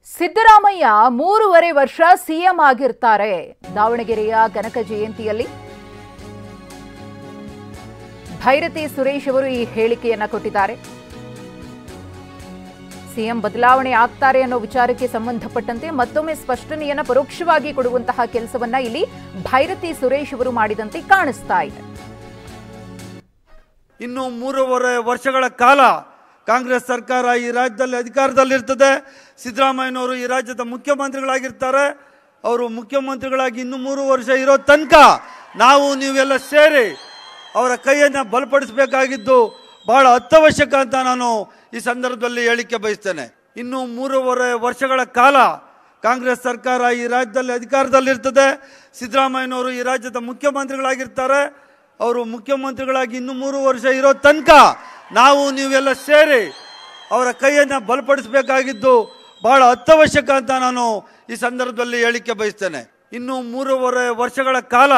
ಸಿದ್ದರಾಮಯ್ಯ 3.5 ವರ್ಷ ಸಿಎಂ ಆಗಿರ್ತಾರೆ. ದಾವಣಗೆರೆಯ ಕನಕ ಜಯಂತಿಯಲ್ಲಿ ಭೈರತಿ ಸುರೇಶ್ ಅವರು ಈ ಹೇಳಿಕೆಯನ್ನ ಕೊಟ್ಟಿದ್ದಾರೆ. ಸಿಎಂ ಬದಲಾವಣೆ ಆಗ್ತಾರೆ ಅನ್ನೋ ವಿಚಾರಕ್ಕೆ ಸಂಬಂಧಪಟ್ಟಂತೆ ಮತ್ತೊಮ್ಮೆ ಸ್ಪಷ್ಟನೆಯನ್ನ ಪರೋಕ್ಷವಾಗಿ ಕೊಡುವಂತಹ ಕೆಲಸವನ್ನ ಇಲ್ಲಿ ಭೈರತಿ ಸುರೇಶ್ ಅವರು ಮಾಡಿದಂತೆ ಕಾಣಿಸ್ತಾ ಇದೆ. ಇನ್ನು 3.5 ವರ್ಷಗಳ ಕಾಲ ಕಾಂಗ್ರೆಸ್ ಸರ್ಕಾರ ಈ ರಾಜ್ಯದಲ್ಲಿ ಅಧಿಕಾರದಲ್ಲಿರ್ತದೆ. ಸಿದ್ದರಾಮಯ್ಯನವರು ಈ ರಾಜ್ಯದ ಮುಖ್ಯಮಂತ್ರಿಗಳಾಗಿರ್ತಾರೆ. ಅವರು ಮುಖ್ಯಮಂತ್ರಿಗಳಾಗಿ ಇನ್ನು 3 ವರ್ಷ ಇರೋ ತನಕ ನಾವು ನೀವೆಲ್ಲ ಸೇರಿ ಅವರ ಕೈಯನ್ನು ಬಲಪಡಿಸಬೇಕಾಗಿದ್ದು ಬಹಳ ಅತ್ಯವಶ್ಯಕ ಅಂತ ನಾನು ಈ ಸಂದರ್ಭದಲ್ಲಿ ಹೇಳಿಕೆ ಬಯಸ್ತೇನೆ. ಇನ್ನು 3.5 ವರ್ಷಗಳ ಕಾಲ ಕಾಂಗ್ರೆಸ್ ಸರ್ಕಾರ ಈ ರಾಜ್ಯದಲ್ಲಿ ಅಧಿಕಾರದಲ್ಲಿರ್ತದೆ. ಸಿದ್ದರಾಮಯ್ಯನವರು ಈ ರಾಜ್ಯದ ಮುಖ್ಯಮಂತ್ರಿಗಳಾಗಿರ್ತಾರೆ. ಅವರು ಮುಖ್ಯಮಂತ್ರಿಗಳಾಗಿ ಇನ್ನು 3 ವರ್ಷ ಇರೋ ತನಕ ನಾವು ನೀವೆಲ್ಲ ಸೇರಿ ಅವರ ಕೈಯನ್ನು ಬಲಪಡಿಸಬೇಕಾಗಿದ್ದು ಬಹಳ ಅತ್ಯವಶ್ಯಕ ಅಂತ ನಾನು ಈ ಸಂದರ್ಭದಲ್ಲಿ ಹೇಳಿಕೆ ಬಯಸ್ತೇನೆ. ಇನ್ನು 3.5 ವರ್ಷಗಳ ಕಾಲ